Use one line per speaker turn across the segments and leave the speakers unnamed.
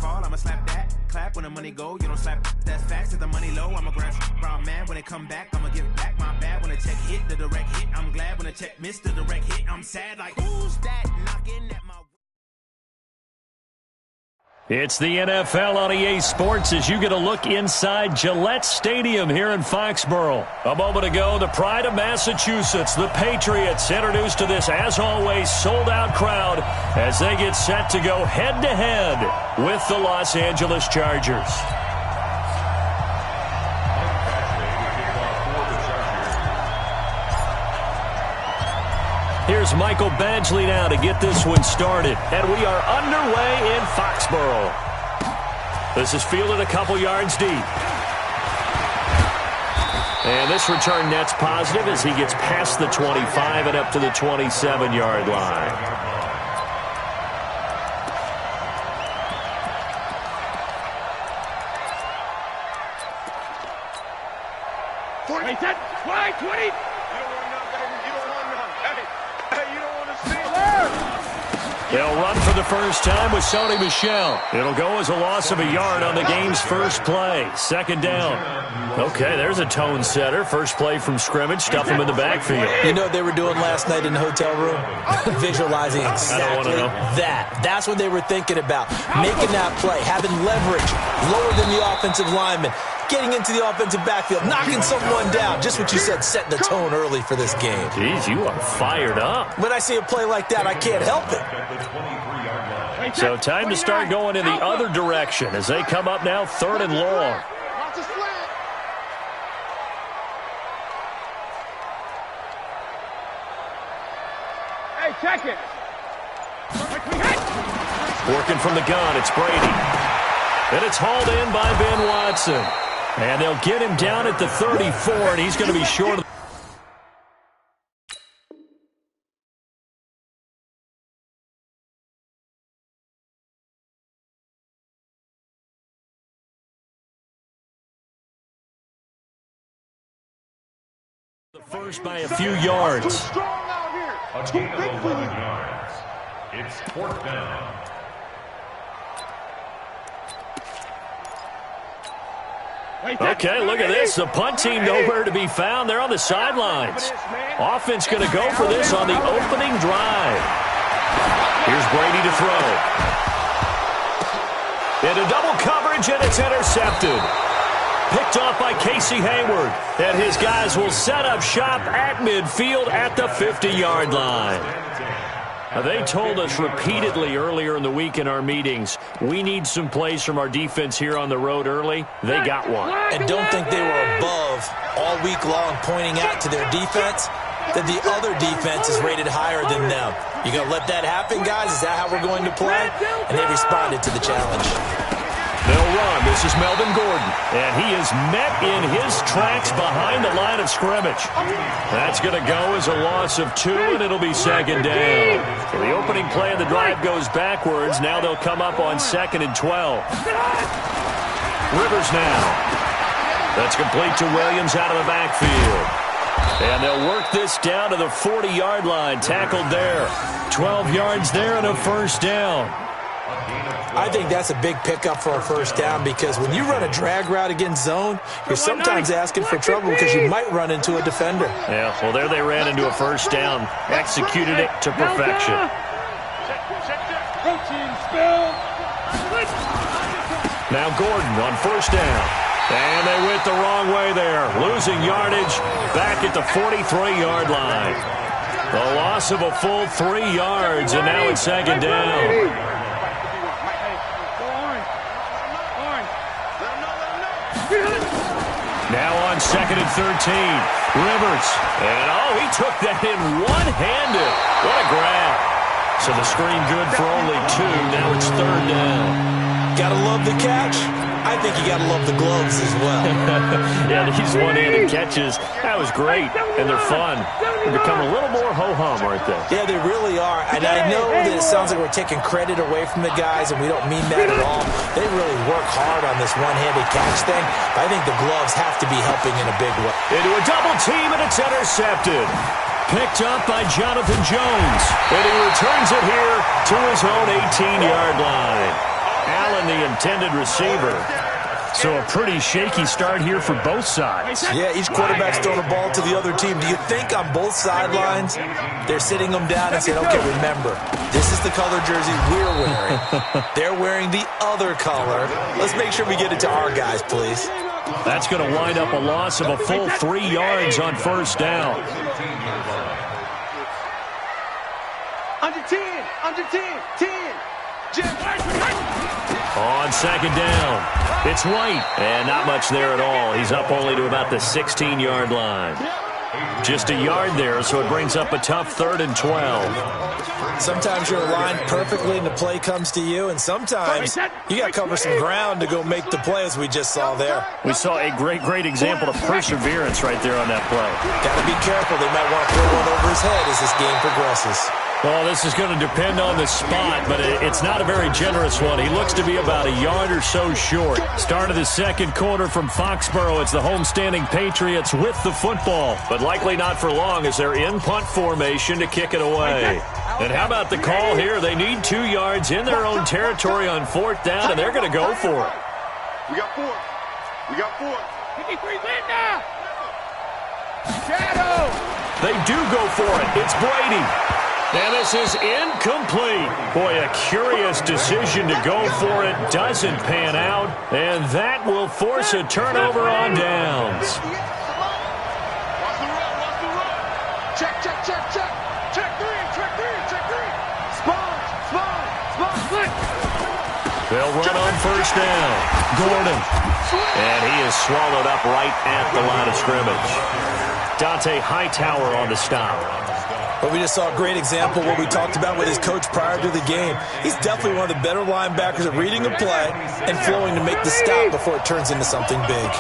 fall, I'ma slap that. Clap when the money go, you don't slap. That's facts. If the money low, I'ma grab brown man. When it come back, I'ma give back my bad. When the check hit, the direct hit. I'm glad when the check missed the direct hit. I'm sad like, who's that knocking at my...
It's the NFL on EA Sports as you get a look inside Gillette Stadium here in Foxborough. A moment ago, the pride of Massachusetts, the Patriots, introduced to this, as always, sold-out crowd as they get set to go head-to-head with the Los Angeles Chargers. Here's Michael Badgley now to get this one started. And we are underway in Foxborough. This is fielded a couple yards deep. And this return net's positive as he gets past the 25 and up to the 27-yard line. They'll run for the first time with Sony Michel. It'll go as a loss of a yard on the game's first play. Second down. Okay, there's a tone setter. First play from scrimmage. Stuff him in the backfield.
You know what they were doing last night in the hotel room? Visualizing exactly that. That's what they were thinking about. Making that play, having leverage, lower than the offensive lineman, getting into the offensive backfield, knocking someone down. Just what you said, setting the tone early for this game.
Jeez, you are fired up.
When I see a play like that, I can't help it.
So time to start going in the other direction as they come up now 3rd and long.
Hey, check it.
Working from the gun, it's Brady. And it's hauled in by Ben Watson. And they'll get him down at the 34, and he's going to be short of the first by a few yards.
Too strong out here.
A gain of 11 yards. It's 4th down.
Okay, look at this. The punt team nowhere to be found. They're on the sidelines. Offense going to go for this on the opening drive. Here's Brady to throw. Into double coverage, and it's intercepted. Picked off by Casey Hayward. And his guys will set up shop at midfield at the 50-yard line. Now, they told us repeatedly earlier in the week in our meetings, we need some plays from our defense here on the road early. They got one.
And don't think they were above all week long pointing out to their defense that the other defense is rated higher than them. You going to let that happen, guys? Is that how we're going to play? And they responded to the challenge.
They'll run. This is Melvin Gordon. And he is met in his tracks behind the line of scrimmage. That's going to go as a loss of 2, and it'll be 2nd down. So the opening play of the drive goes backwards. Now they'll come up on 2nd and 12. Rivers now. That's complete to Williams out of the backfield. And they'll work this down to the 40-yard line. Tackled there. 12 yards there and a first down.
I think that's a big pickup for a first down because when you run a drag route against zone, you're sometimes asking for trouble because you might run into a defender.
Yeah, well, there they ran into a first down. Executed it to perfection. Now Gordon on first down. And they went the wrong way there. Losing yardage back at the 43-yard line. The loss of a full 3 yards, and now it's 2nd down. Now on 2nd and 13. Rivers. And, he took that in one-handed. What a grab. So the screen good for only 2. Now it's 3rd down.
Gotta love the catch. I think you gotta love the gloves as well.
Yeah, these one-handed catches, that was great, and they're fun. They become a little more ho-hum, aren't they?
Yeah, they really are. And I know that it sounds like we're taking credit away from the guys, and we don't mean that at all. They really work hard on this one-handed catch thing. But I think the gloves have to be helping in a big way.
Into a double team, and it's intercepted. Picked up by Jonathan Jones. And he returns it here to his own 18-yard line. Allen, the intended receiver. So a pretty shaky start here for both sides.
Yeah, each quarterback's throwing a ball to the other team. Do you think on both sidelines they're sitting them down and saying, okay, remember, this is the color jersey we're wearing. They're wearing the other color. Let's make sure we get it to our guys, please.
That's going to wind up a loss of a full 3 yards on first down.
Under 10, under 10, 10.
On second down, it's White. And not much there at all. He's up only to about the 16-yard line. Just a yard there, so it brings up a tough 3rd and 12.
Sometimes you're aligned perfectly and the play comes to you, and sometimes you got to cover some ground to go make the play, as we just saw there.
We saw a great example of perseverance right there on that play.
Got to be careful. They might want to throw one over his head as this game progresses.
Well, this is going to depend on the spot, but it's not a very generous one. He looks to be about a yard or so short. Start of the second quarter from Foxborough. It's the homestanding Patriots with the football, but likely not for long as they're in punt formation to kick it away. And how about the call here? They need 2 yards in their own territory on 4th down, and they're going to go for it.
We got 4. We got 4. 53 win now. Shadow.
They do go for it. It's Brady. And this is incomplete. Boy, a curious decision to go for it. Doesn't pan out. And that will force a turnover on downs.
Watch the run. Check. Check 3. Spot.
They'll run on first down. Gordon. And he is swallowed up right at the line of scrimmage. Dante Hightower on the stop.
But we just saw a great example of what we talked about with his coach prior to the game. He's definitely one of the better linebackers at reading a play and flowing to make the stop before it turns into something big.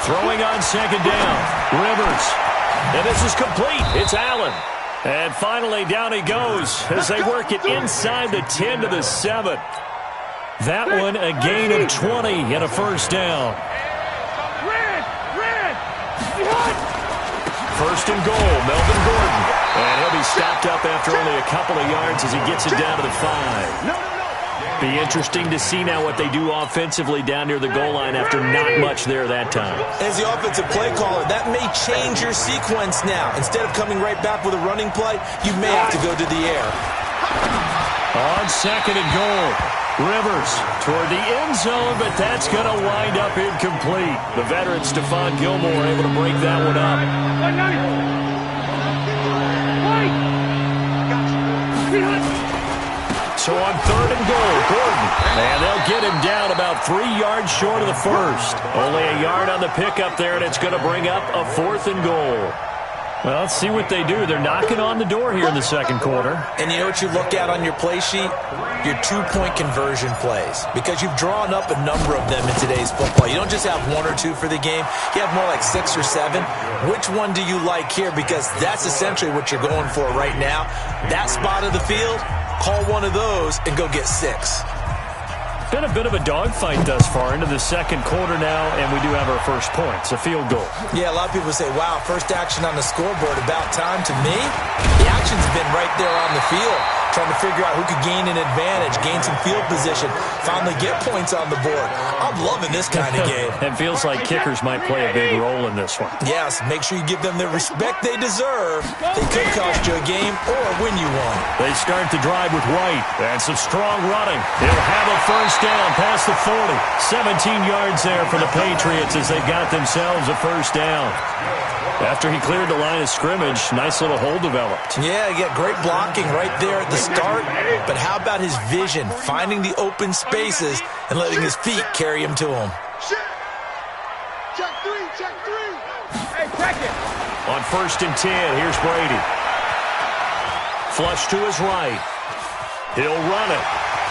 Throwing on second down. Rivers. And this is complete. It's Allen. And finally down he goes as they work it inside the 10 to the 7. That one a gain of 20 and a first down. First and goal, Melvin Gordon. And he'll be stopped up after only a couple of yards as he gets it down to the 5. Be interesting to see now what they do offensively down near the goal line after not much there that time.
As the offensive play caller, that may change your sequence now. Instead of coming right back with a running play, you may have to go to the air.
On second and goal, Rivers toward the end zone, but that's going to wind up incomplete. The veteran Stephon Gilmore able to break that one up. So on third and goal, Gordon. And they'll get him down about 3 yards short of the first. Only a yard on the pickup there, and it's going to bring up a 4th and goal. Well, let's see what they do. They're knocking on the door here in the second quarter.
And you know what you look at on your play sheet? Your 2-point conversion plays. Because you've drawn up a number of them in today's football. You don't just have 1 or 2 for the game. You have more like 6 or 7. Which one do you like here? Because that's essentially what you're going for right now. That spot of the field, call one of those and go get 6.
Been a bit of a dogfight thus far into the second quarter now, and we do have our first points, a field goal.
Yeah, a lot of people say, wow, first action on the scoreboard, about time. To me, the action's been right there on the field, trying to figure out who could gain an advantage, gain some field position, finally get points on the board. I'm loving this kind of game.
It feels like kickers might play a big role in this one.
Yes, make sure you give them the respect they deserve. They could cost you a game or win you one.
They start the drive with White, and some strong running. He'll have a first down past the 40. 17 yards there for the Patriots as they've got themselves a first down. After he cleared the line of scrimmage, nice little hole developed.
Yeah, he got great blocking right there at the start. But how about his vision, finding the open spaces and letting his feet carry him to him?
Check 3. Hey, check it.
On first and 10, here's Brady. Flush to his right. He'll run it.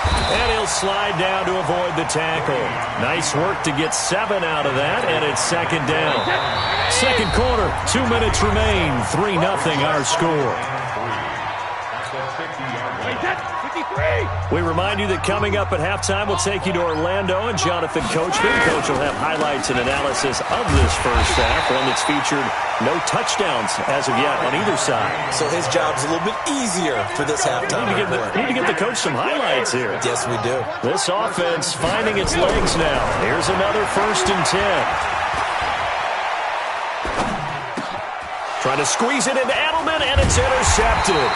And he'll slide down to avoid the tackle. Nice work to get 7 out of that, and it's second down. Second quarter, 2 minutes remain. 3-0 our score.
53.
We remind you that coming up at halftime, we'll take you to Orlando and Jonathan Coachman. Coach will have highlights and analysis of this first half, one that's featured no touchdowns as of yet on either side.
So his job's a little bit easier for this halftime.
We need to get the coach some highlights here.
Yes, we do.
This offense finding its legs now. Here's another 1st and 10. Trying to squeeze it into Edelman, and it's intercepted.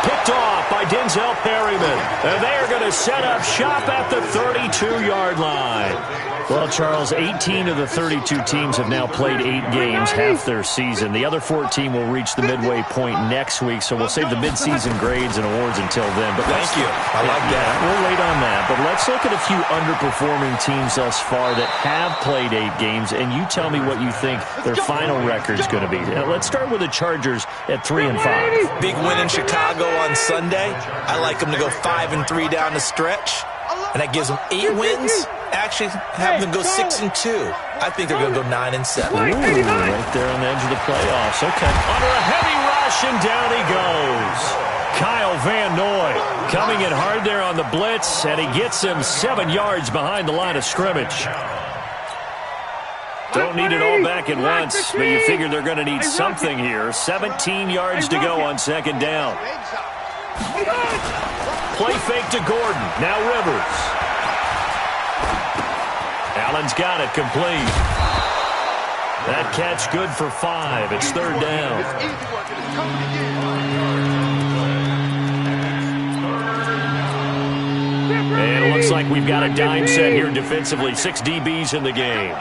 Picked off by Denzel Perryman. And they are going to set up shop at the 32-yard line. Well, Charles, 18 of the 32 teams have now played 8 games, half their season. The other 14 will reach the midway point next week, so we'll save the midseason grades and awards until then. But
thank you. I like that.
We'll wait on that. But let's look at a few underperforming teams thus far that have played 8 games, and you tell me what you think their final record's going to be. Let's start with the Chargers at 3-5.
Big win in Chicago on Sunday. I like them to go 5-3 down the stretch, and that gives them 8 wins. Actually, have them go 6-2. I think they're going to go 9-7.
Ooh, right there on the edge of the playoffs. Okay. Under a heavy rush, and down he goes. Kyle Van Noy coming in hard there on the blitz, and he gets him 7 yards behind the line of scrimmage. Don't need it all back at once, but you figure they're going to need something here. 17 yards to go on 2nd down. Play fake to Gordon. Now Rivers. Allen's got it complete. That catch good for 5. It's 3rd down. And it looks like we've got a dime set here defensively. 6 DBs in the game.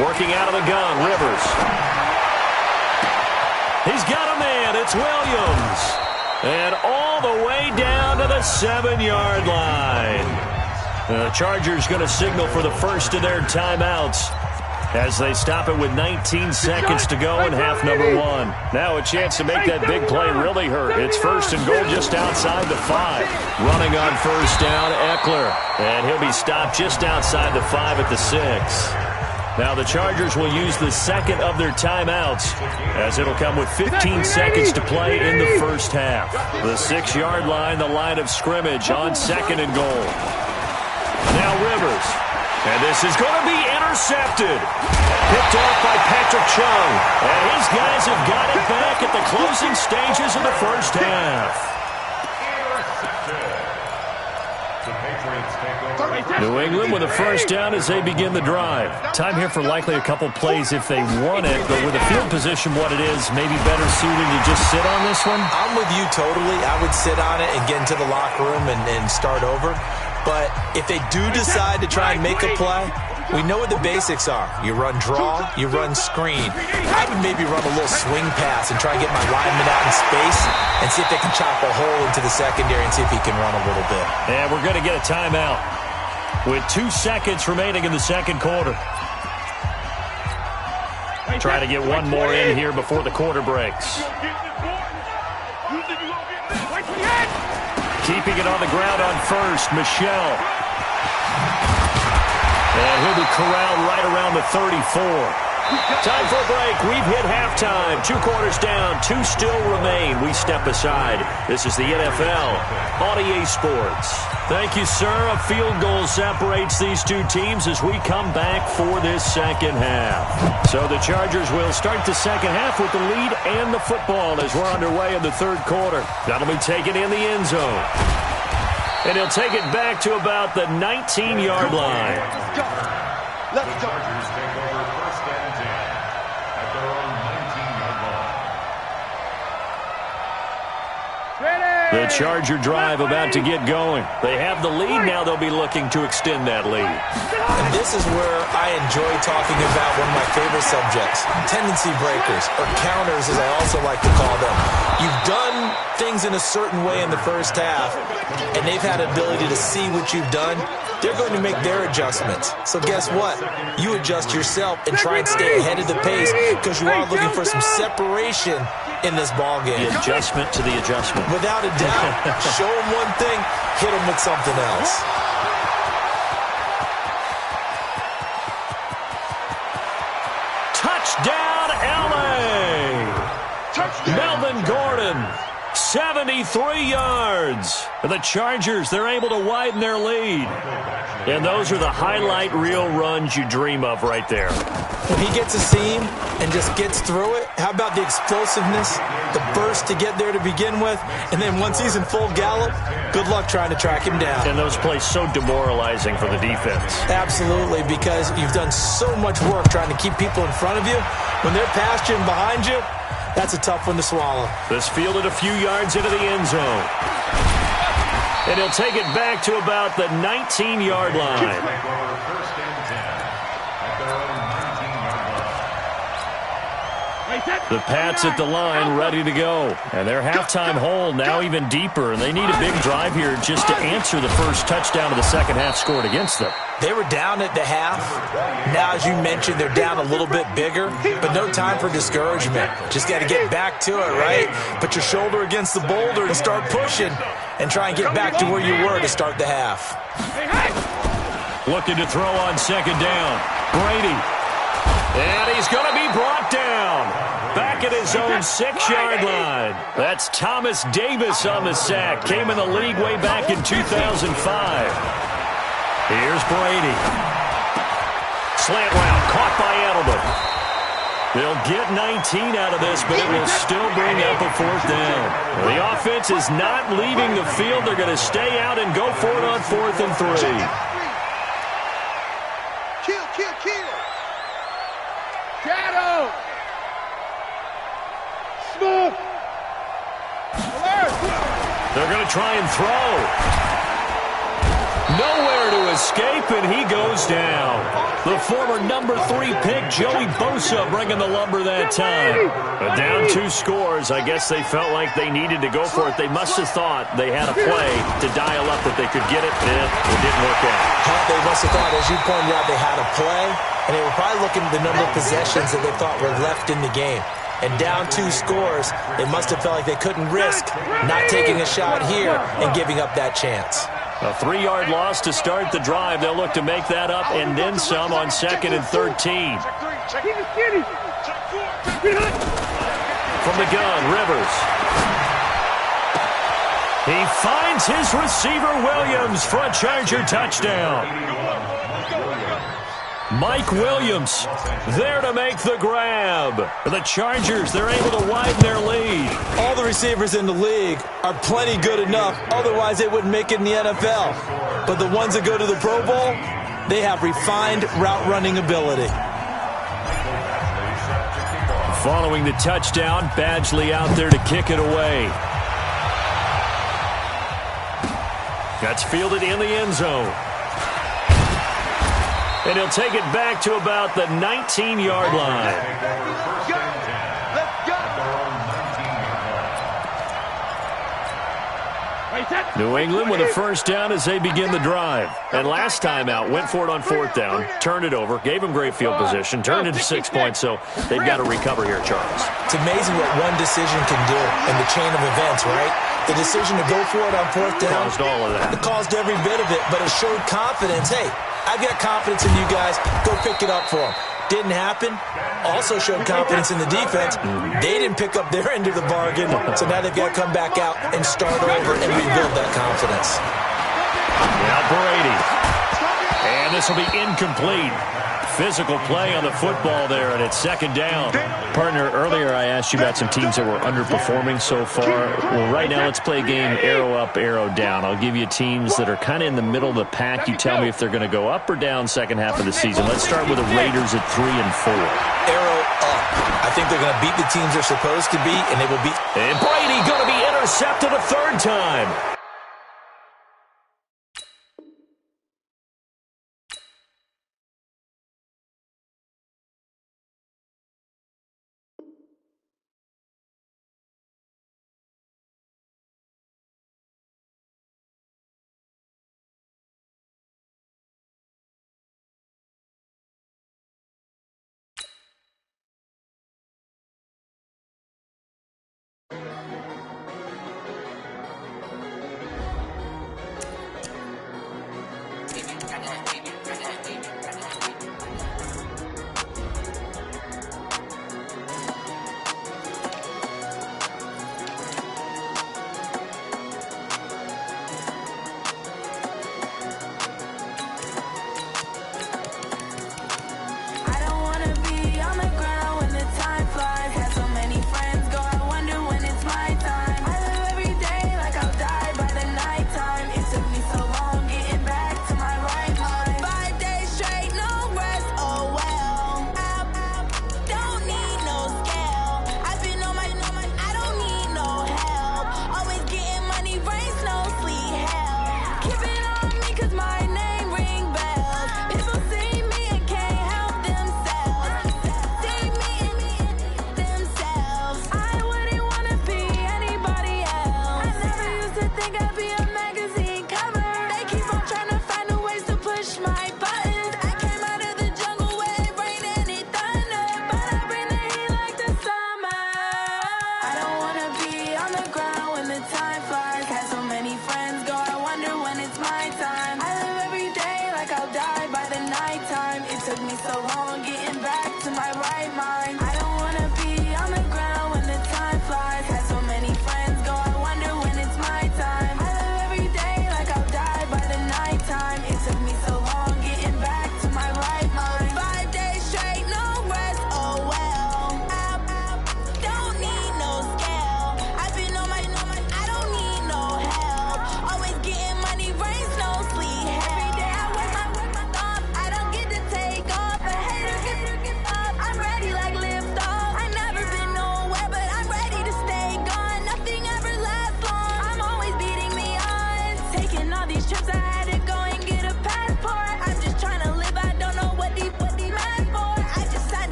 Working out of the gun, Rivers. He's got a man. It's Williams. And all the way down to the 7-yard line. The Chargers going to signal for the first of their timeouts as they stop it with 19 seconds to go in half number 1. Now a chance to make that big play really hurt. It's 1st and goal just outside the 5. Running on 1st down, Eckler. And he'll be stopped just outside the 5 at the 6. Now the Chargers will use the second of their timeouts as it'll come with 15 seconds to play in the first half. The 6-yard line, the line of scrimmage on 2nd and goal. Now Rivers. And this is going to be intercepted. Picked off by Patrick Chung. And his guys have got it back at the closing stages of the first half. New England with a 1st down as they begin the drive. Time here for likely a couple plays if they want it, but with the field position what it is, maybe better suited to just sit on this one?
I'm with you totally. I would sit on it and get into the locker room and start over. But if they do decide to try and make a play, we know what the basics are. You run draw, you run screen. I would maybe run a little swing pass and try and get my lineman out in space and see if they can chop a hole into the secondary and see if he can run a little bit.
And we're going to get a timeout with 2 seconds remaining in the 2nd quarter. Try to get one more in here before the quarter breaks. Keeping it on the ground on 1st, Michelle. And he'll be corralled right around the 34. Time for a break. We've hit halftime. 2 quarters down. 2 still remain. We step aside. This is the NFL on EA Sports. Thank you, sir. A field goal separates these 2 teams as we come back for this 2nd half. So the Chargers will start the 2nd half with the lead and the football as we're underway in the 3rd quarter. That'll be taken in the end zone. And he'll take it back to about the 19-yard line.
The Chargers take over 1st and 10 at their own 19-yard line.
The Charger drive about to get going. They have the lead. Now they'll be looking to extend that lead.
And this is where I enjoy talking about one of my favorite subjects, tendency breakers, or counters as I also like to call them. You've done things in a certain way in the first half, and they've had ability to see what you've done. They're going to make their adjustments. So guess what? You adjust yourself and try and stay ahead of the pace because you are looking for some separation in this ball game.
The adjustment to the adjustment.
Without a doubt. Show them one thing, hit them with something else.
Touchdown, LA! Gordon. 73 yards. The Chargers, they're able to widen their lead. And those are the highlight reel runs you dream of right there.
When he gets a seam and just gets through it, how about the explosiveness, the burst to get there to begin with, and then once he's in full gallop, good luck trying to track him down.
And those plays so demoralizing for the defense.
Absolutely, because you've done so much work trying to keep people in front of you. When they're past you and behind you, that's a tough one to swallow.
This fielded a few yards into the end zone. And he'll take it back to about the 19-yard line.
First and 10 at their own 19-yard line.
The Pats at the line, ready to go. And their halftime hole now even deeper, and they need a big drive here just to answer the first touchdown of the second half scored against them.
They were down at the half. Now, as you mentioned, they're down a little bit bigger, but no time for discouragement. Just got to get back to it, right? Put your shoulder against the boulder and start pushing and try and get back to where you were to start the half.
Looking to throw on second down. Brady. And he's going to be brought down. Back at his own 6-yard line. That's Thomas Davis on the sack. Came in the league way back in 2005. Here's Brady. Slant route, caught by Edelman. They'll get 19 out of this, but it will still bring up a fourth down. The offense is not leaving the field. They're going to stay out and go for it on 4th and 3.
Kill. Shadow. Smoke. Alert.
They're going to try and throw. Nowhere to escape, and he goes down. The former number 3 pick, Joey Bosa, bringing the lumber that time. But down 2 scores, I guess they felt like they needed to go for it. They must have thought they had a play to dial up that they could get it, and it didn't work out.
They must have thought, as you pointed out, they had a play, and they were probably looking at the number of possessions that they thought were left in the game. And down 2 scores, they must have felt like they couldn't risk not taking a shot here and giving up that chance.
A 3-yard loss to start the drive. They'll look to make that up and then some on 2nd and 13. From the gun, Rivers. He finds his receiver, Williams, for a Charger touchdown. Mike Williams there to make the grab. The Chargers, they're able to widen their lead.
All the receivers in the league are plenty good enough. Otherwise, they wouldn't make it in the NFL. But the ones that go to the Pro Bowl, they have refined route running ability.
Following the touchdown, Badgley out there to kick it away. That's fielded in the end zone. And he'll take it back to about the 19-yard line. New England with a first down as they begin the drive. And last time out, went for it on 4th down, turned it over, gave them great field position, turned it to 6 points, so they've got to recover here, Charles.
It's amazing what one decision can do in the chain of events, right? The decision to go for it on 4th down.
Caused all of that.
It caused every bit of it, but it showed confidence. Hey, I've got confidence in you guys. Go pick it up for them. Didn't happen. Also showed confidence in the defense. They didn't pick up their end of the bargain, so now they've got to come back out and start over and rebuild that confidence.
Now Brady. And this will be incomplete. Physical play on the football there, and it's 2nd down.
Partner, earlier I asked you about some teams that were underperforming so far. Well, right now let's play a game arrow up, arrow down. I'll give you teams that are kind of in the middle of the pack. You tell me if they're going to go up or down second half of the season. Let's start with the Raiders at 3 and 4.
Arrow up. I think they're going to beat the teams they're supposed to beat, and they will beat.
And Brady going to be intercepted a 3rd time.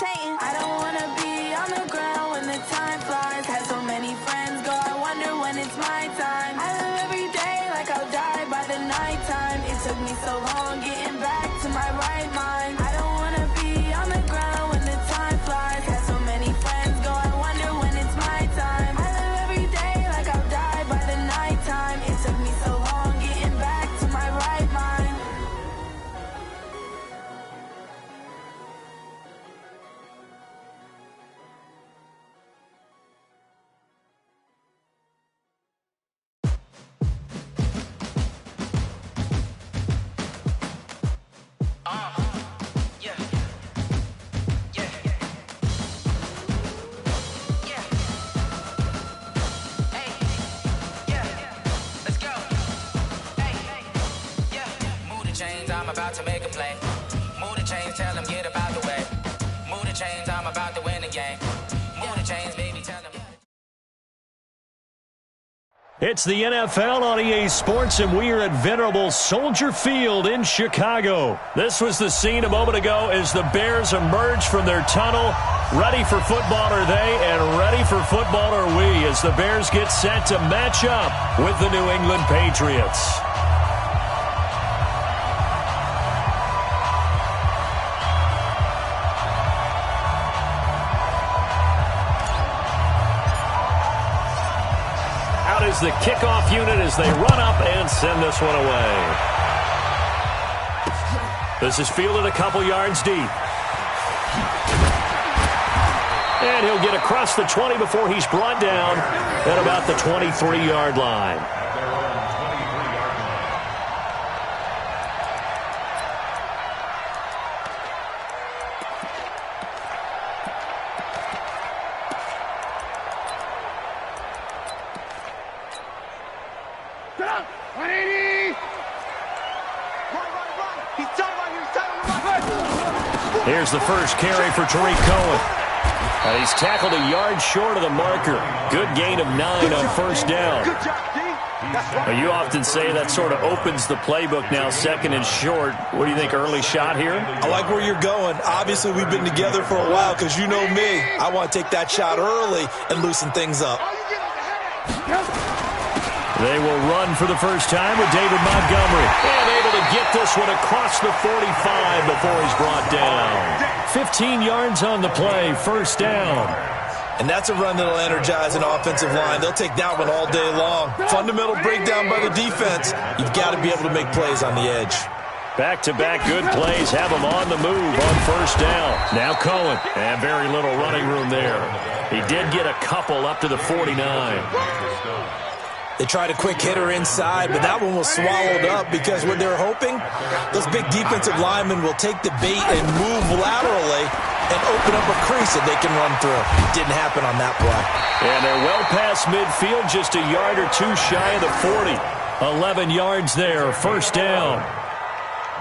Satan. I don't wanna be on the ground when the time flies. Had so many friends go, I wonder when it's my time. I live every day like I'll die by the nighttime. It took me so long getting back to my right mind. I don't wanna be on the ground when the time flies. Had so many friends go, I wonder when it's my time. I live every day like I'll die by the nighttime. It took me so long getting back to my right mind.
I'm about to make a play. Move the chains, tell them get about the way. Move the chains, I'm about to win the game. Move the chains, baby, tell them.
It's the NFL on EA Sports, and we are at venerable Soldier Field in Chicago. This was the scene a moment ago as the Bears emerged from their tunnel. Ready for football are they, and ready for football are we, as the Bears get set to match up with the New England Patriots. Is the kickoff unit as they run up and send this one away. This is fielded a couple yards deep. And he'll get across the 20 before he's brought down at about the 23-yard line. Here's the first carry for Tariq Cohen. He's tackled a yard short of the marker. Good gain of 9 on first down. You often say that sort of opens the playbook now, second and short. What do you think, early shot here?
I like where you're going. Obviously, we've been together for a while because you know me. I want to take that shot early and loosen things up.
They will run for the first time with David Montgomery. And able to get this one across the 45 before he's brought down. 15 yards on the play, first down.
And that's a run that'll energize an offensive line. They'll take that one all day long. Fundamental breakdown by the defense. You've got to be able to make plays on the edge.
Back-to-back good plays have him on the move on first down. Now Cohen, and very little running room there. He did get a couple up to the 49.
They tried a quick hitter inside, but that one was swallowed up because what they're hoping, those big defensive linemen will take the bait and move laterally and open up a crease that they can run through. Didn't happen on that play.
And they're well past midfield, just a yard or two shy of the 40. 11 yards there, first down.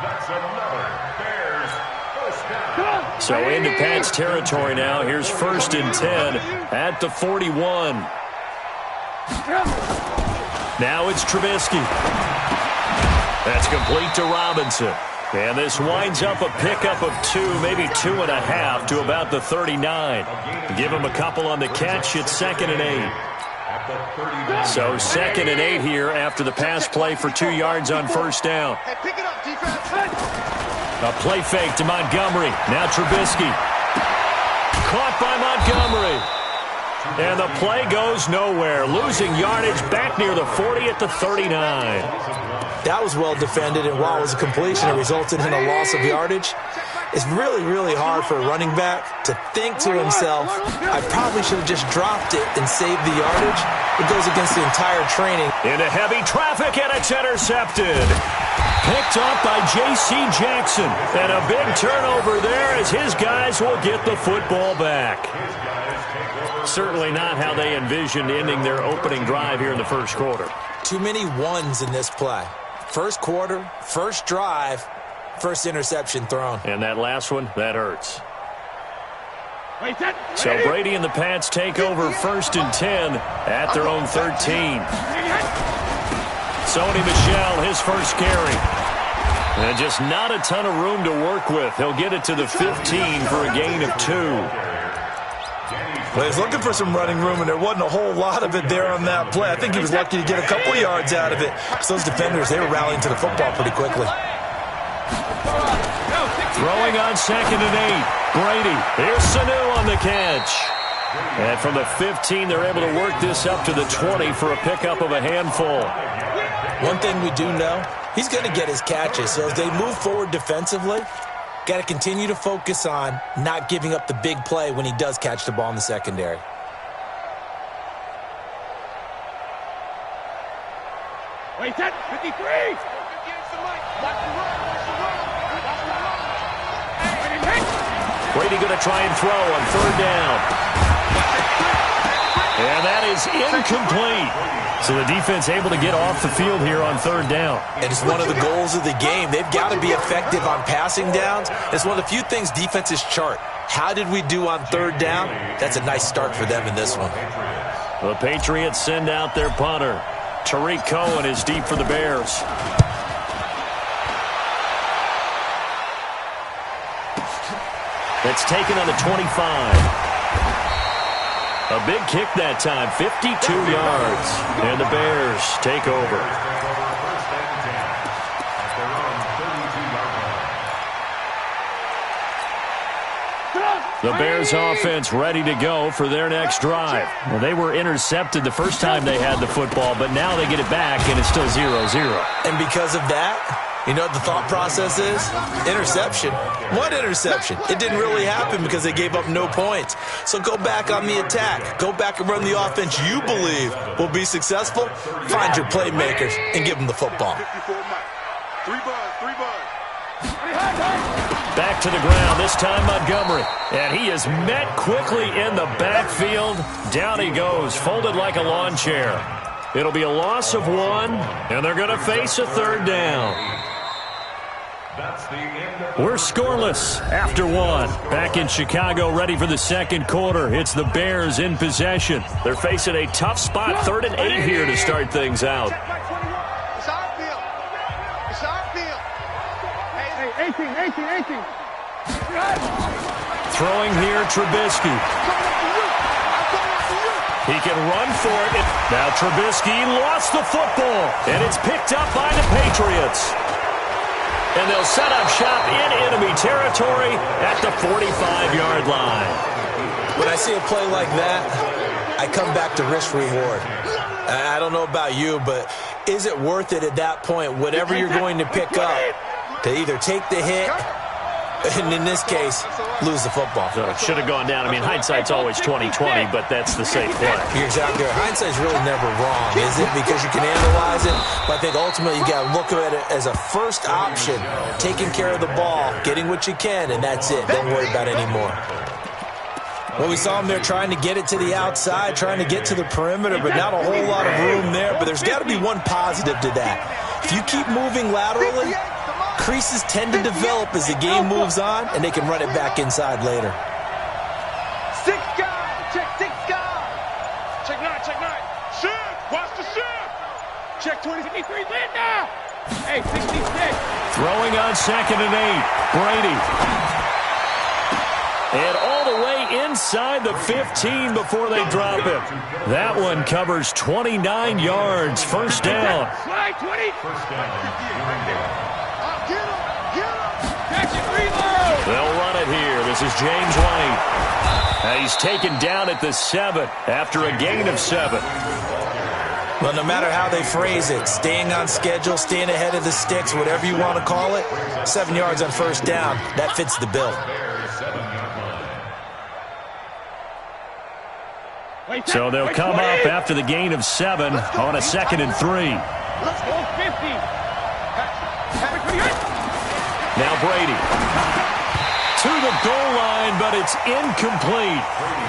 That's another Bears first down.
So into Pat's territory now. Here's first and 10 at the 41. Now it's Trubisky. That's complete to Robinson. And this winds up a pickup of 2, maybe 2.5 to about the 39. Give him a couple on the catch. It's 2nd and 8. So 2nd and 8 here after the pass play for 2 yards on first down. A play fake to Montgomery. Now Trubisky. Caught by Montgomery. And the play goes nowhere. Losing yardage back near the 40 at the 39.
That was well defended, and while it was a completion, it resulted in a loss of yardage. It's really, really hard for a running back to think to himself, I probably should have just dropped it and saved the yardage. It goes against the entire training.
Into heavy traffic, and it's intercepted. Picked up by J.C. Jackson. And a big turnover there as his guys will get the football back. Certainly not how they envisioned ending their opening drive here in the first quarter.
Too many ones in this play. First quarter, first drive, first interception thrown.
And that last one, that hurts. So Brady and the Pats take over first and 10 at their own 13. Sony Michel, his first carry. And just not a ton of room to work with. He'll get it to the 15 for a gain of 2.
Well, he's looking for some running room, and there wasn't a whole lot of it there on that play. I think he was lucky to get a couple yards out of it. Because those defenders, they were rallying to the football pretty quickly.
Throwing on 2nd and 8. Brady. Here's Sanu on the catch. And from the 15, they're able to work this up to the 20 for a pickup of a handful.
One thing we do know, he's going to get his catches. So as they move forward defensively, got to continue to focus on not giving up the big play when he does catch the ball in the secondary.
Wait, that's 53!
Brady going to try and throw on 3rd down. And that is incomplete. So the defense able to get off the field here on 3rd down.
And it's one of the goals of the game. They've got to be effective on passing downs. It's one of the few things defenses chart. How did we do on 3rd down? That's a nice start for them in this one.
The Patriots send out their punter. Tariq Cohen is deep for the Bears. It's taken on the 25. A big kick that time, 52 yards. And the Bears take over. The Bears offense ready to go for their next drive. Well, they were intercepted the first time they had the football, but now they get it back, and it's still 0-0.
And because of that, you know what the thought process is? Interception. What interception? It didn't really happen because they gave up no points. So go back on the attack. Go back and run the offense you believe will be successful. Find your playmakers and give them the football.
3 buzz.
Back to the ground, this time Montgomery. And he is met quickly in the backfield. Down he goes, folded like a lawn chair. It'll be a loss of 1, and they're going to face a 3rd down. We're scoreless after 1. Back in Chicago, ready for the 2nd quarter. It's the Bears in possession. They're facing a tough spot, 3rd and 8 here to start things out.
It's our field. It's our field.
Hey, 18.
Throwing here, Trubisky. He can run for it. Now Trubisky lost the football, and it's picked up by the Patriots. And they'll set up shop in enemy territory at the 45-yard line.
When I see a play like that, I come back to risk-reward. I don't know about you, but is it worth it at that point, whatever you're going to pick up, to either take the hit, and in this case, lose the football?
So it should have gone down. I mean, hindsight's always 20/20, but that's the safe play.
You're exactly right. Hindsight's really never wrong, is it? Because you can analyze it, but I think ultimately you got to look at it as a first option, taking care of the ball, getting what you can, and that's it. Don't worry about it anymore. Well, we saw him there trying to get it to the outside, trying to get to the perimeter, but not a whole lot of room there. But there's got to be one positive to that. If you keep moving laterally, creases tend to develop as the game moves on, and they can run it back inside later.
6 guys. Check 6 guys. Check 9. Shift. Watch the shift. Check 23.
Linda! Hey, 66.
Throwing on 2nd and 8. Brady. And all the way inside the 15 before they drop him. That one covers 29 yards. First down.
Slide 20.
They'll run it here. This is James White. And he's taken down at the 7 after a gain of 7.
Well, no matter how they phrase it, staying on schedule, staying ahead of the sticks, whatever you want to call it, 7 yards on first down, that fits the bill.
So they'll come up after the gain of 7 on a 2nd and 3.
Let's go 50.
Now Brady. To the goal line, but it's incomplete.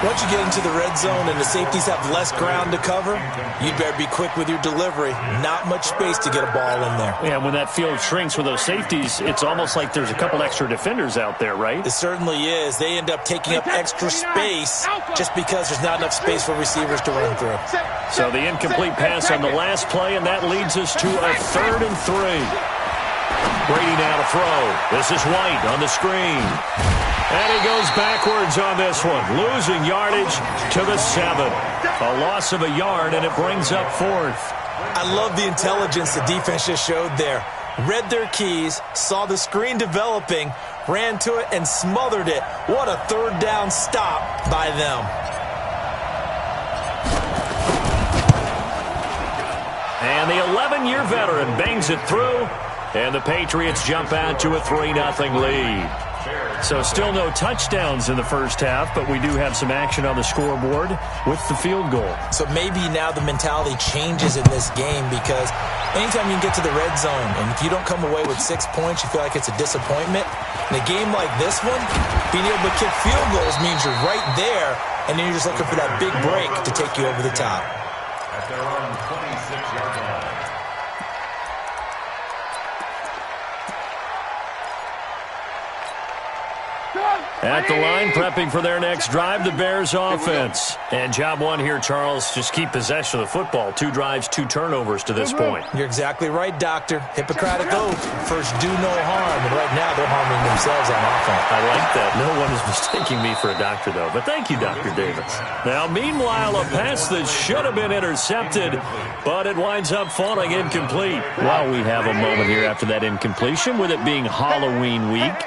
Once you get into the red zone and the safeties have less ground to cover, you'd better be quick with your delivery. Not much space to get a ball in there.
Yeah, when that field shrinks with those safeties, it's almost like there's a couple extra defenders out there, right?
It certainly is. They end up taking up extra space just because there's not enough space for receivers to run through.
So the incomplete pass on the last play, and that leads us to a 3rd and 3. Brady now to throw. This is White on the screen. And he goes backwards on this one, losing yardage to the 7. A loss of a yard, and it brings up 4th.
I love the intelligence the defense just showed there. Read their keys, saw the screen developing, ran to it, and smothered it. What a third down stop by them.
And the 11-year veteran bangs it through, and the Patriots jump out to a 3-0 lead. So still no touchdowns in the first half, but we do have some action on the scoreboard with the field goal.
So maybe now the mentality changes in this game, because anytime you can get to the red zone, and if you don't come away with 6 points, you feel like it's a disappointment. In a game like this one, being able to kick field goals means you're right there, and then you're just looking for that big break to take you over the top.
At their own 26-yard line.
At the line, prepping for their next drive, the Bears offense. And job one here, Charles, just keep possession of the football. 2 drives, 2 turnovers to this point.
You're exactly right, Doctor. Hippocratic oath. First, do no harm. And right now, they're harming themselves on offense.
I like that. No one is mistaking me for a doctor, though. But thank you, Dr. Davis. Now, meanwhile, a pass that should have been intercepted, but it winds up falling incomplete. Well, we have a moment here after that incompletion, with it being Halloween week.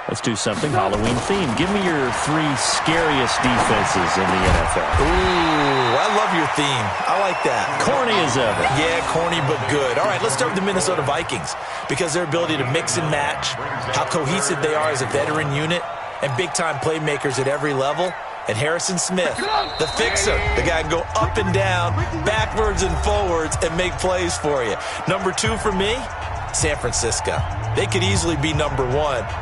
Let's do something Halloween themed. Give me your 3 scariest defenses in the NFL.
Ooh, I love your theme. I like that.
Corny as ever.
Yeah, corny but good. All right, let's start with the Minnesota Vikings, because their ability to mix and match, how cohesive they are as a veteran unit, and big-time playmakers at every level. And Harrison Smith, the fixer, the guy can go up and down, backwards and forwards, and make plays for you. Number 2 for me, San Francisco. They could easily be number 1.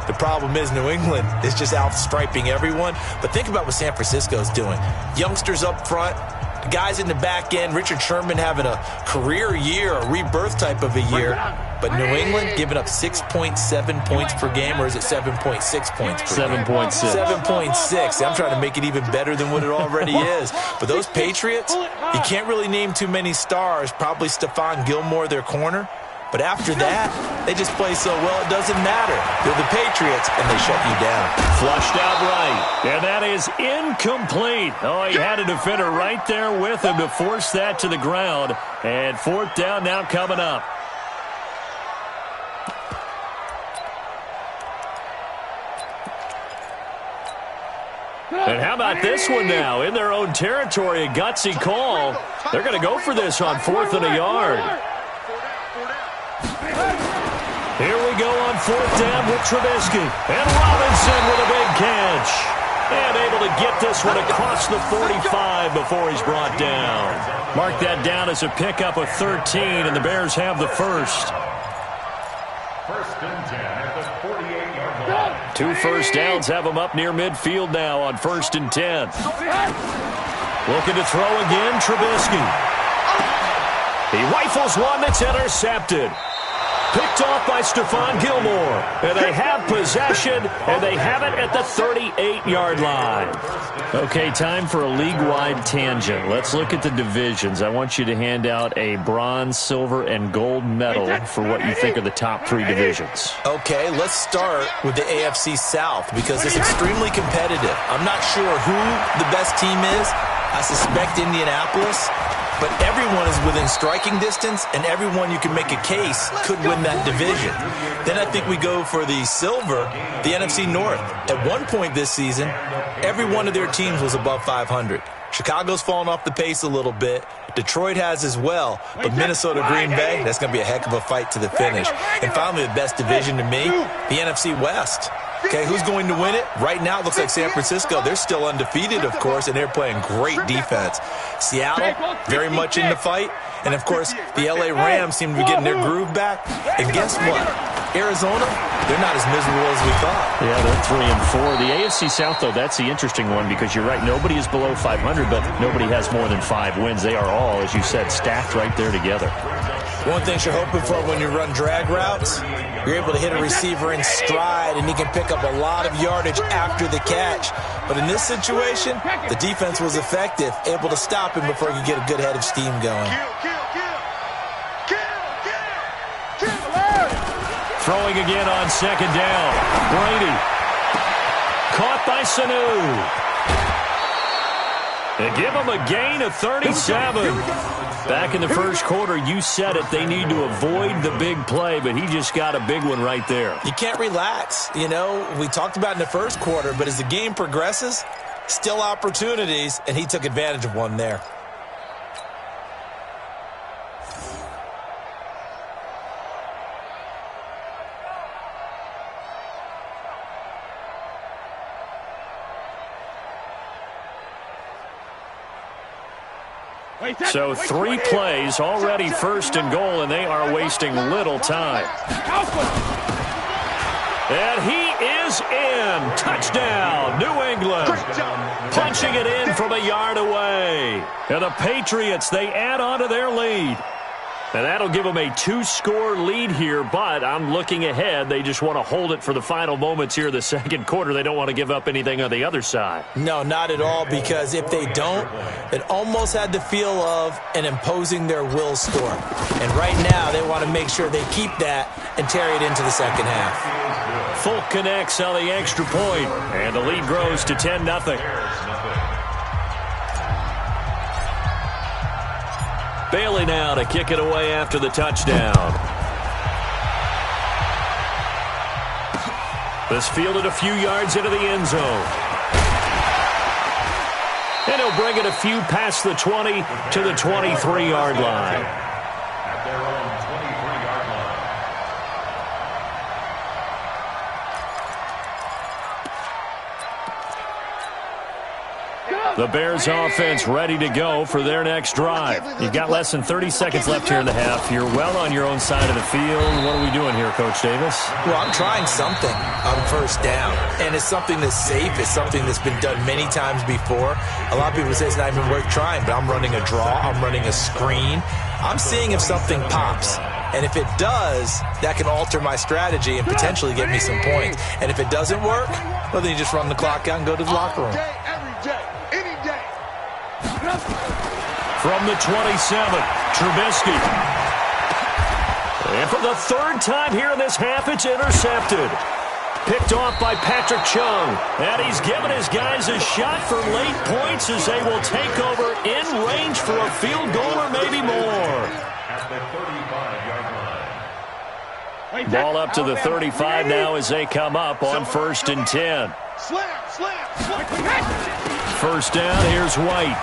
The problem is New England is just outstriping everyone. But think about what San Francisco is doing. Youngsters up front, guys in the back end, Richard Sherman having a career year, a rebirth type of a year. But New England giving up 6.7 points per game, or is it 7.6 points per game?
7.6.
7.6. I'm trying to make it even better than what it already is. But those Patriots, you can't really name too many stars. Probably Stephon Gilmore, their corner. But after that, they just play so well it doesn't matter. They're the Patriots, and they shut you down.
Flushed out right. And that is incomplete. Oh, he had a defender right there with him to force that to the ground. And 4th down now coming up. And how about this one now? In their own territory, a gutsy call. They're going to go for this on 4th and a yard. Here we go on 4th down with Trubisky. And Robinson with a big catch. And able to get this one across the 45 before he's brought down. Mark that down as a pickup of 13, and the Bears have the first.
1st and 10 at the 48-yard line.
2 first downs have them up near midfield now on 1st and 10. Looking to throw again, Trubisky. He rifles one that's intercepted. Picked off by Stephon Gilmore. And they have possession, and they have it at the 38-yard line. Okay, time for a league-wide tangent. Let's look at the divisions. I want you to hand out a bronze, silver, and gold medal for what you think are the top 3 divisions.
Okay, let's start with the AFC South, because it's extremely competitive. I'm not sure who the best team is. I suspect Indianapolis. But everyone is within striking distance, and everyone you can make a case could win that division. Then I think we go for the silver, the NFC North. At one point this season, every one of their teams was above 500. Chicago's fallen off the pace a little bit. Detroit has as well. But Minnesota, Green Bay, that's going to be a heck of a fight to the finish. And finally, the best division to me, the NFC West. Okay, who's going to win it? Right now, it looks like San Francisco. They're still undefeated, of course, and they're playing great defense. Seattle, very much in the fight. And, of course, the L.A. Rams seem to be getting their groove back. And guess what? Arizona, they're not as miserable as we thought.
Yeah, they're 3-4. The AFC South, though, that's the interesting one, because you're right. Nobody is below 500, but nobody has more than 5 wins. They are all, as you said, stacked right there together.
One thing you're hoping for when you run drag routes, you're able to hit a receiver in stride, and he can pick up a lot of yardage after the catch. But in this situation, the defense was effective, able to stop him before he could get a good head of steam going.
Throwing again on second down. Brady. Caught by Sanu. They give them a gain of 37. Back in the first quarter, you said it, they need to avoid the big play, but he just got a big one right there.
You can't relax. You know, we talked about in the first quarter, but as the game progresses, still opportunities, and he took advantage of one there.
So 3 plays, already first and goal, and they are wasting little time. And he is in. Touchdown, New England. Punching it in from a yard away. And the Patriots, they add on to their lead. And that'll give them a 2-score lead here, but I'm looking ahead. They just want to hold it for the final moments here in the second quarter. They don't want to give up anything on the other side.
No, not at all, because if they don't, it almost had the feel of an imposing their will score. And right now, they want to make sure they keep that and carry it into the second half.
Folk connects on the extra point, and the lead grows to 10-0. Bailey now to kick it away after the touchdown. This fielded a few yards into the end zone. And he'll bring it a few past the 20 to the 23-yard line.
At their own 23-yard line.
The Bears offense ready to go for their next drive. You've got less than 30 seconds left here in the half. You're well on your own side of the field. What are we doing here, Coach Davis?
Well, I'm trying something on first down, and it's something that's safe. It's something that's been done many times before. A lot of people say it's not even worth trying, but I'm running a draw. I'm running a screen. I'm seeing if something pops. And if it does, that can alter my strategy and potentially get me some points. And if it doesn't work, well, then you just run the clock out and go to the locker room.
From the 27, Trubisky. And for the third time here in this half, it's intercepted. Picked off by Patrick Chung. And he's given his guys a shot for late points as they will take over in range for a field goal or maybe more.
At the 35-yard line.
Ball up to the 35 now as they come up on 1st and 10. First down, here's White.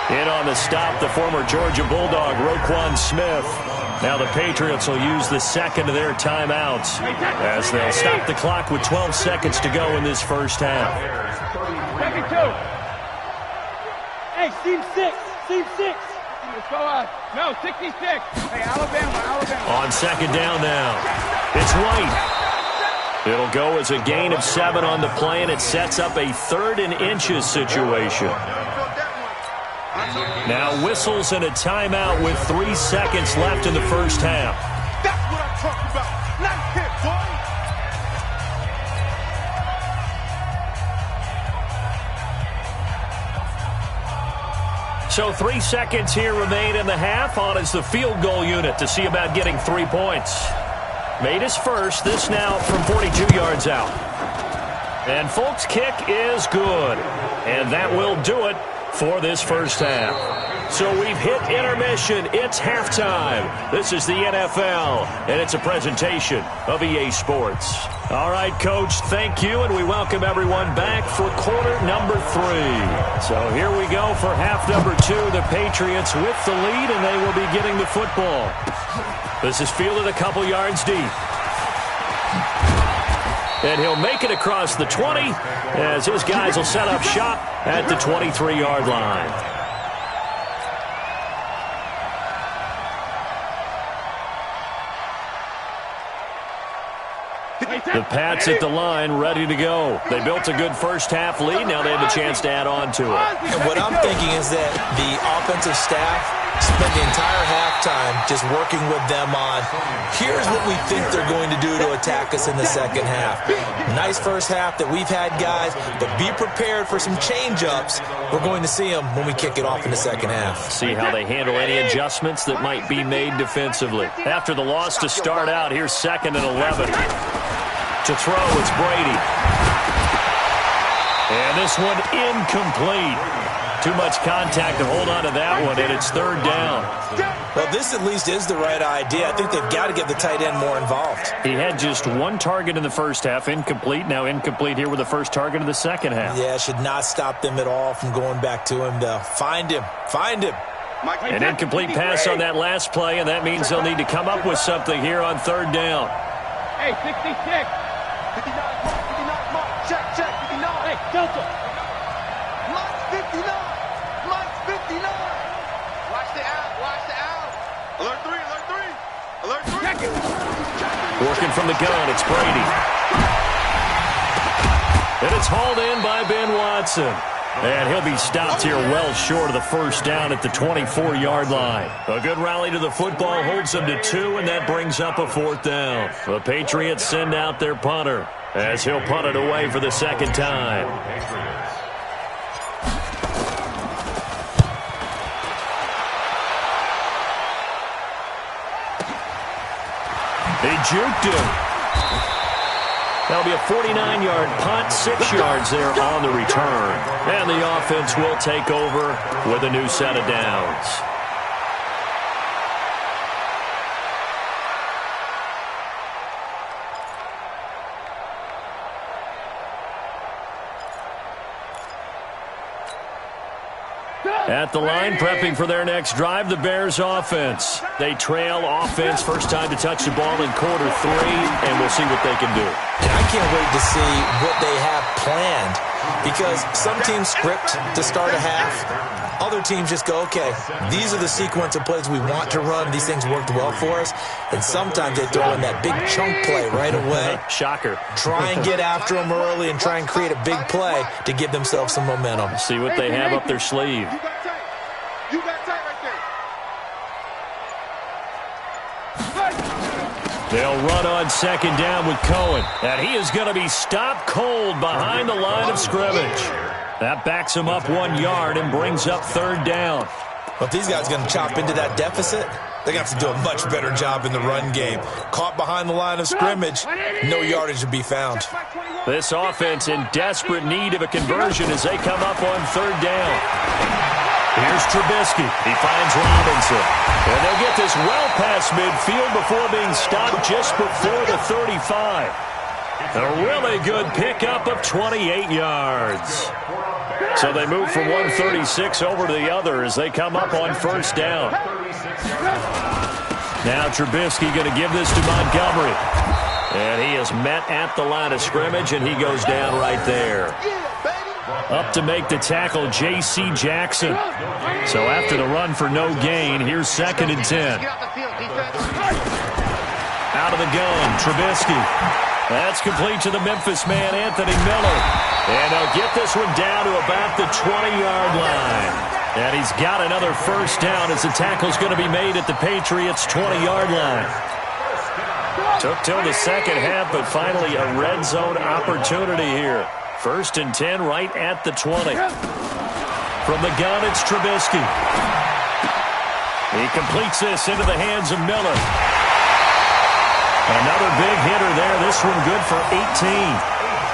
In on the stop, the former Georgia Bulldog, Roquan Smith. Now the Patriots will use the second of their timeouts as they'll stop the clock with 12 seconds to go in this first half.
Hey, Team 6. Team 6. Let's go no, 66. Hey, Alabama.
On second down now, it's White. It'll go as a gain of 7 on the play, and it sets up a 3rd and inches situation. Now whistles and a timeout with 3 seconds left in the first half.
That's what I'm talking about. Nice hit, boy.
So 3 seconds here remain in the half. On is the field goal unit to see about getting 3 points. Made his first. This now from 42 yards out. And Folk's kick is good. And that will do it for this first half. So we've hit intermission. It's halftime. This is the NFL, and it's a presentation of EA Sports. All right, Coach, thank you, and we welcome everyone back for quarter number 3. So here we go for half number 2. The Patriots with the lead, and they will be getting the football. This is fielded a couple yards deep. And he'll make it across the 20 as his guys will set up shop at the 23-yard line.
The Pats at the line, ready to go. They built a good first-half lead. Now they have a chance to add on to it.
And what I'm thinking is that the offensive staff spent the entire halftime just working with them on, here's what we think they're going to do to attack us in the second half. Nice first half that we've had, guys, but be prepared for some change-ups. We're going to see them when we kick it off in the second half.
See how they handle any adjustments that might be made defensively. After the loss to start out, here's 2nd and 11. To throw, it's Brady. And this one incomplete. Too much contact to hold on to that one, and it's 3rd down.
Well, this at least is the right idea. I think they've got to get the tight end more involved.
He had just 1 target in the first half, incomplete. Now incomplete here with the first target of the second half.
Yeah, should not stop them at all from going back to him, though. Find him. Find him.
An incomplete pass on that last play, and that means they'll need to come up with something here on 3rd down.
Hey, 66.
59, Mark. Check, 59.
Hey, Delta.
Mark's 59. Mark's 59. Watch the out. Alert 3. Alert 3.
Check it.
Working from the gun, it's Brady. And it's hauled in by Ben Watson. And he'll be stopped here well short of the first down at the 24-yard line. A good rally to the football holds them to 2, and that brings up a 4th down. The Patriots send out their punter as he'll punt it away for the second time. He juked him. That'll be a 49-yard punt, 6 yards there on the return. And the offense will take over with a new set of downs. At the line, prepping for their next drive, the Bears offense. They trail offense, first time to touch the ball in quarter 3, and we'll see what they can do.
And I can't wait to see what they have planned, because some teams script to start a half. Other teams just go, okay, these are the sequence of plays we want to run. These things worked well for us. And sometimes they throw in that big chunk play right away.
Shocker.
Try and get after them early and try and create a big play to give themselves some momentum.
See what they have up their sleeve.
You got tight right there.
They'll run on 2nd down with Cohen. And he is going to be stopped cold behind the line of scrimmage. That backs him up 1 yard and brings up 3rd down.
Well, if these guys are going to chop into that deficit, they're going to have to do a much better job in the run game. Caught behind the line of scrimmage, no yardage to be found.
This offense in desperate need of a conversion as they come up on 3rd down. Here's Trubisky. He finds Robinson. And they'll get this well past midfield before being stopped just before the 35. A really good pickup of 28 yards. So they move from 136 over to the other as they come up on 1st down. Now Trubisky going to give this to Montgomery. And he is met at the line of scrimmage, and he goes down right there. Up to make the tackle, J.C. Jackson. So after the run for no gain, here's 2nd and 10. Out of the gun, Trubisky. That's complete to the Memphis man, Anthony Miller. And they'll get this one down to about the 20-yard line. And he's got another 1st down as the tackle's going to be made at the Patriots' 20-yard line. Took till the second half, but finally a red zone opportunity here. 1st and 10 right at the 20. From the gun, it's Trubisky. He completes this into the hands of Miller. Another big hitter there. This one good for 18.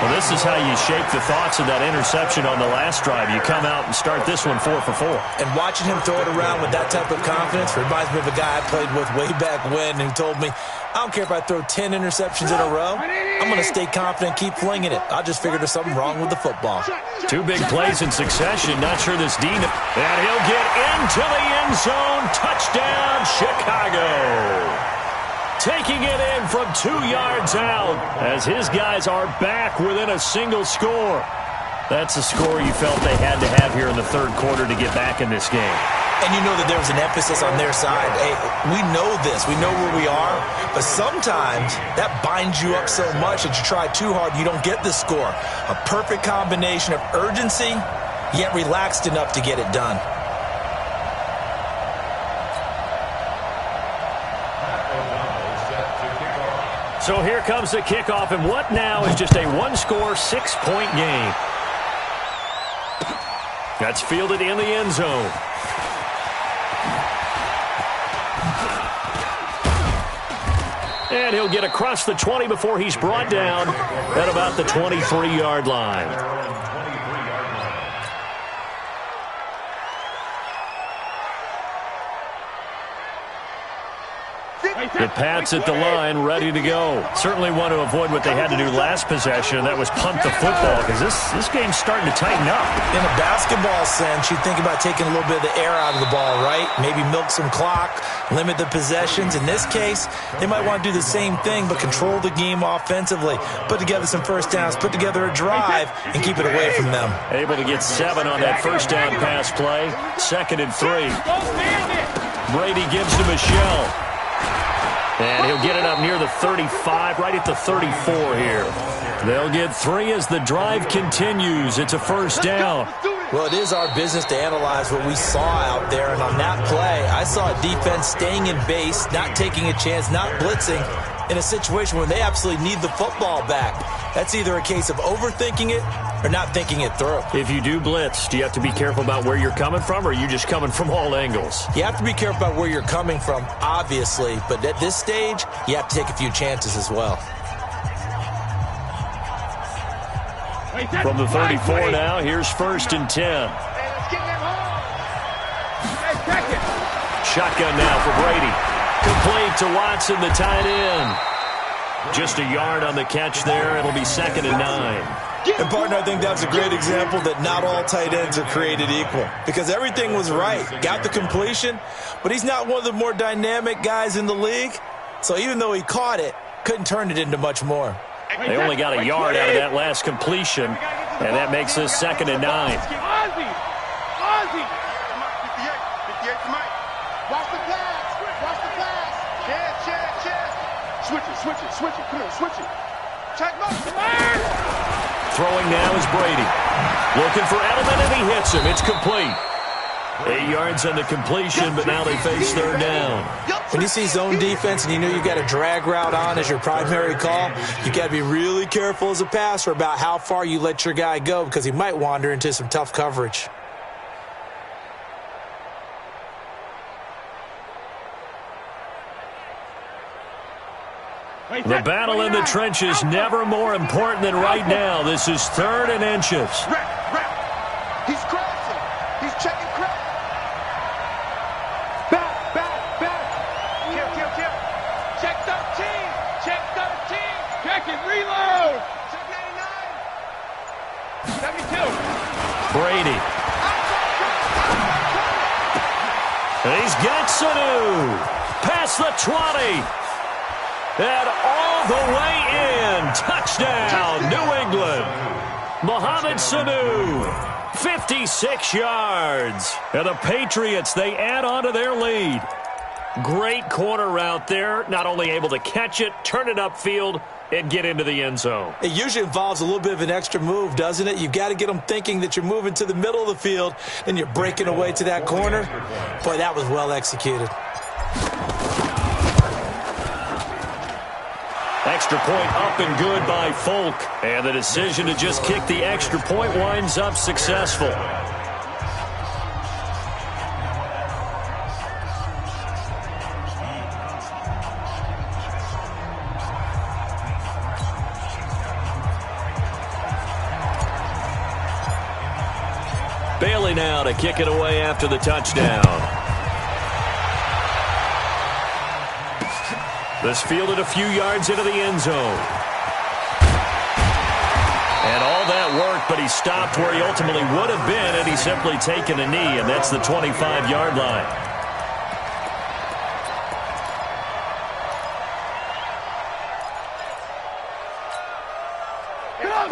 Well, this is how you shape the thoughts of that interception on the last drive. You come out and start this one 4 for 4.
And watching him throw it around with that type of confidence reminds me of a guy I played with way back when who told me, I don't care if I throw 10 interceptions in a row. I'm going to stay confident, keep flinging it. I just figured there's something wrong with the football.
2 big plays in succession. Not sure this Dean. And he'll get into the end zone. Touchdown, Chicago. Taking it in from 2 yards out as his guys are back within a single score. That's a score you felt they had to have here in the 3rd quarter to get back in this game.
And you know that there was an emphasis on their side. Hey, we know this. We know where we are. But sometimes that binds you up so much that you try too hard, you don't get the score. A perfect combination of urgency, yet relaxed enough to get it done.
So here comes the kickoff, and what now is just a one-score, 6-point game. That's fielded in the end zone. And he'll get across the 20 before he's brought down at about the 23-yard line. The Pats at the line, ready to go. Certainly want to avoid what they had to do last possession, and that was punt the football, because this game's starting to tighten up.
In a basketball sense, you think about taking a little bit of the air out of the ball, right? Maybe milk some clock, limit the possessions. In this case, they might want to do the same thing, but control the game offensively. Put together some first downs, put together a drive, and keep it away from them.
Able to get 7 on that first down pass play. 2nd and 3. Brady gives to Michelle. And he'll get it up near the 35, right at the 34 here. They'll get 3 as the drive continues. It's a first down.
Well, it is our business to analyze what we saw out there. And on that play, I saw a defense staying in base, not taking a chance, not blitzing, in a situation where they absolutely need the football back. That's either a case of overthinking it or not thinking it through.
If you do blitz, do you have to be careful about where you're coming from, or are you just coming from all angles?
You have to be careful about where you're coming from, obviously, but at this stage, you have to take a few chances as well.
From the 34 now, here's 1st and 10. Shotgun now for Brady. Complete to Watson, the tight end. Just a yard on the catch there. It'll be 2nd and 9.
And, partner, I think that's a great example that not all tight ends are created equal, because everything was right. Got the completion, but he's not one of the more dynamic guys in the league. So even though he caught it, couldn't turn it into much more.
They only got a yard out of that last completion, and that makes this 2nd and 9.
Ozzy! 58 to Mike. Watch the pass. Watch the pass. Check. Switch it. Come on, switch it. Check motion.
Throwing now is Brady. Looking for Edelman, and he hits him. It's complete. 8 yards on the completion, but now they face 3rd down.
When you see zone defense and you know you've got a drag route on as your primary call, you got to be really careful as a passer about how far you let your guy go, because he might wander into some tough coverage.
The battle in the trenches, never more important than right now. This is 3rd and inches.
Rep. He's crossing. He's checking crack. Back. Kill. Check 13.
Check it, reload.
Check 99.
72.
Brady. And he's got Sanu. Past the 20. And all the way in. Touchdown, New England. Mohamed Sanu, 56 yards. And the Patriots, they add on to their lead. Great corner route there. Not only able to catch it, turn it upfield, and get into the end zone.
It usually involves a little bit of an extra move, doesn't it? You've got to get them thinking that you're moving to the middle of the field, and you're breaking away to that corner. Boy, that was well executed.
Extra point up and good by Folk. And the decision to just kick the extra point winds up successful. Bailey now to kick it away after the touchdown. This fielded a few yards into the end zone. And all that worked, but he stopped where he ultimately would have been had he simply taken a knee, and that's the 25-yard line.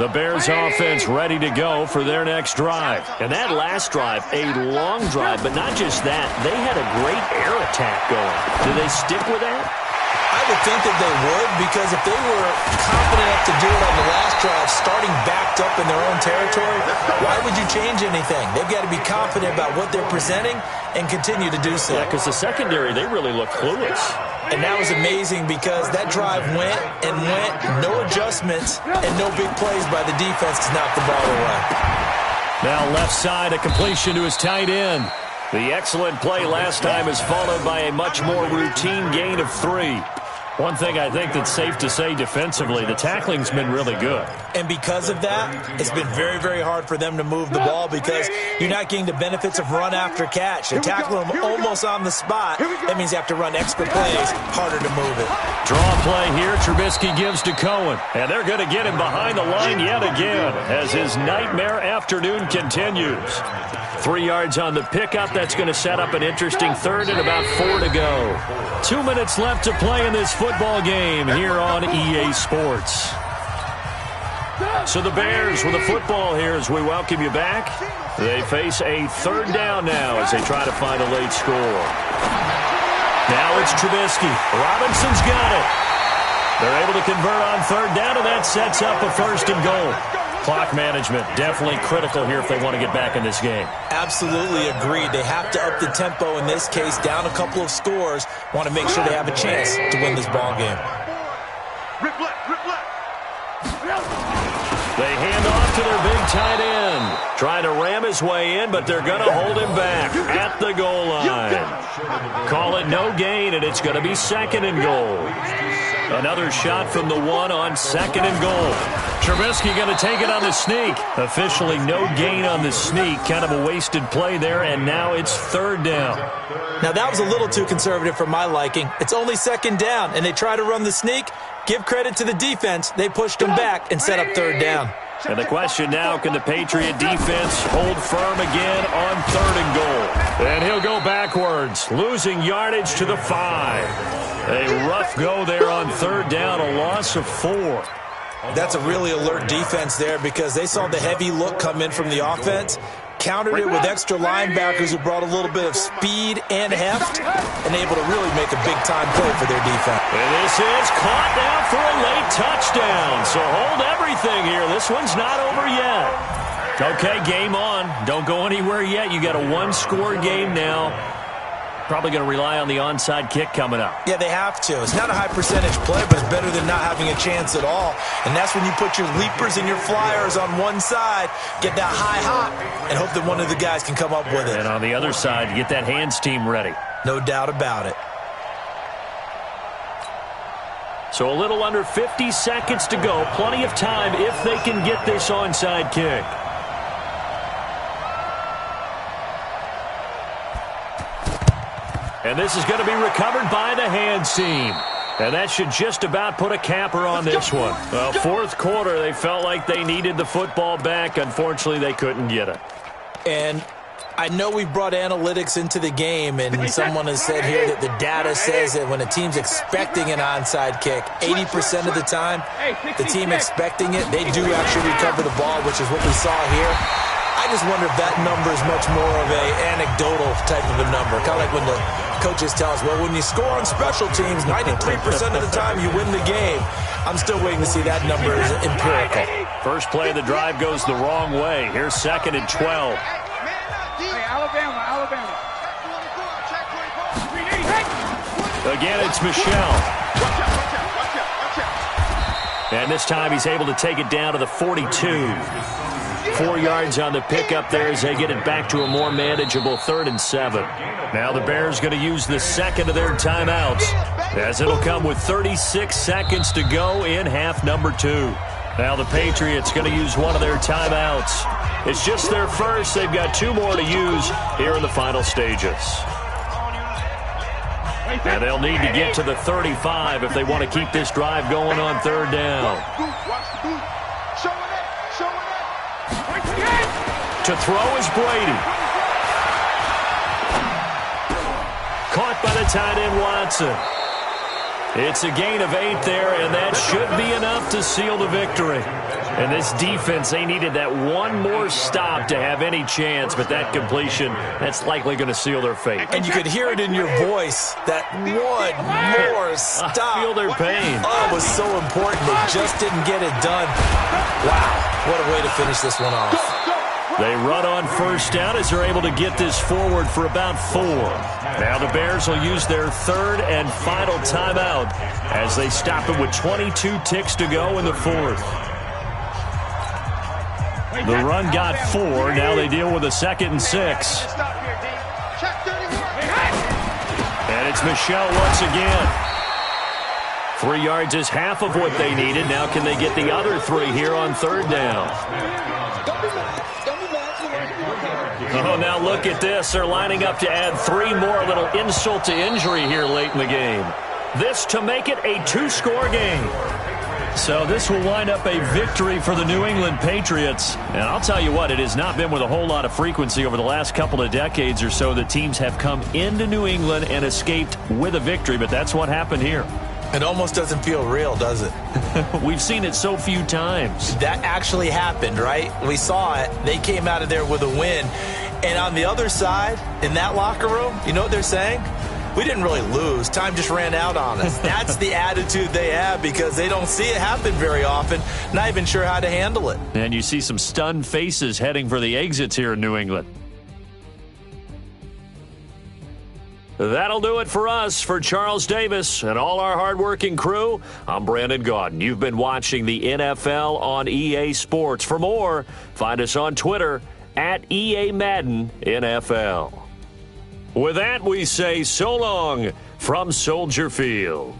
The Bears offense ready to go for their next drive. And that last drive, a long drive, but not just that. They had a great air attack going. Do they stick with that?
I would think that they would, because if they were confident enough to do it on the last drive, starting backed up in their own territory, why would you change anything? They've got to be confident about what they're presenting and continue to do so.
Yeah, because the secondary, they really look clueless.
And that was amazing because that drive went and went, no adjustments, and no big plays by the defense to knock the ball away.
Now left side, a completion to his tight end. The excellent play last time is followed by a much more routine gain of 3. One thing I think that's safe to say defensively, the tackling's been really good.
And because of that, it's been very, very hard for them to move the ball because you're not getting the benefits of run after catch. They tackle them almost on the spot. That means you have to run extra plays, harder to move it.
Draw play here, Trubisky gives to Cohen. And they're going to get him behind the line yet again as his nightmare afternoon continues. 3 yards on the pickup. That's going to set up an interesting third and about 4 to go. 2 minutes left to play in this football game here on EA Sports. So the Bears with the football here as we welcome you back. They face a third down now as they try to find a late score. Now it's Trubisky. Robinson's got it. They're able to convert on third down, and that sets up a first and goal. Clock management, definitely critical here if they want to get back in this game.
Absolutely agreed. They have to up the tempo in this case, down a couple of scores. Want to make sure they have a chance to win this ball game.
Rip left, rip left.
They hand off to their big tight end. Trying to ram his way in, but they're going to hold him back at the goal line. Call it no gain, and it's going to be second and goal. Another shot from the one on second and goal. Trubisky going to take it on the sneak. Officially no gain on the sneak. Kind of a wasted play there, and now it's third down.
Now that was a little too conservative for my liking. It's only second down, and they try to run the sneak. Give credit to the defense. They pushed them back and set up third down.
And the question now, can the Patriot defense hold firm again on third and goal? And he'll go backwards, losing yardage to the 5. A rough go there on third down, a loss of 4.
That's a really alert defense there because they saw the heavy look come in from the offense, countered it with extra linebackers who brought a little bit of speed and heft, and able to really make a big-time play for their defense.
And this is caught down for a late touchdown. So hold everything here. This one's not over yet. Okay, game on. Don't go anywhere yet. You got a one-score game now. Probably going to rely on the onside kick coming up.
Yeah, they have to. It's not a high-percentage play, but it's better than not having a chance at all. And that's when you put your leapers and your flyers on one side, get that high hop, and hope that one of the guys can come up with it.
And on the other side, you get that hands team ready.
No doubt about it.
So a little under 50 seconds to go. Plenty of time if they can get this onside kick. And this is going to be recovered by the hands team. And that should just about put a capper on this one. Well, fourth quarter, they felt like they needed the football back. Unfortunately, they couldn't get it.
And I know we brought analytics into the game, and someone has said here that the data says that when a team's expecting an onside kick, 80% of the time, the team expecting it, they do actually recover the ball, which is what we saw here. I just wonder if that number is much more of a anecdotal type of a number. Kind of like when the coaches tell us, well, when you score on special teams, 93% of the time you win the game. I'm still waiting to see that number is empirical.
First play of the drive goes the wrong way. Here's second and 12.
Hey, Alabama.
Again, it's Michelle. And this time he's able to take it down to the 42. 4 yards on the pickup there as they get it back to a more manageable 3rd and 7. Now the Bears going to use the second of their timeouts as it'll come with 36 seconds to go in half number 2. Now the Patriots going to use one of their timeouts. It's just their first. They've got 2 more to use here in the final stages. And they'll need to get to the 35 if they want to keep this drive going on 3rd down. To throw is Brady. Caught by the tight end Watson. It's a gain of 8 there, and that should be enough to seal the victory. And this defense, they needed that one more stop to have any chance, but that completion, that's likely going to seal their fate.
And you could hear it in your voice, that one more stop.
I feel their pain.
Oh, it was so important. They just didn't get it done. Wow, what a way to finish this one off.
They run on first down as they're able to get this forward for about 4. Now the Bears will use their third and final timeout as they stop it with 22 ticks to go in the fourth. The run got 4. Now they deal with a 2nd and 6. And it's Michel once again. 3 yards is half of what they needed. Now can they get the other 3 here on third down? Oh, now look at this. They're lining up to add 3 more. A little insult to injury here late in the game. This to make it a 2-score game. So this will wind up a victory for the New England Patriots. And I'll tell you what, it has not been with a whole lot of frequency over the last couple of decades or so that teams have come into New England and escaped with a victory. But that's what happened here.
It almost doesn't feel real, does it?
We've seen it so few times.
That actually happened, right? We saw it. They came out of there with a win. And on the other side, in that locker room, you know what they're saying? We didn't really lose. Time just ran out on us. That's the attitude they have because they don't see it happen very often. Not even sure how to handle it.
And you see some stunned faces heading for the exits here in New England. That'll do it for us. For Charles Davis and all our hardworking crew, I'm Brandon Gaudin. You've been watching the NFL on EA Sports. For more, find us on Twitter at EA Madden NFL. With that, we say so long from Soldier Field.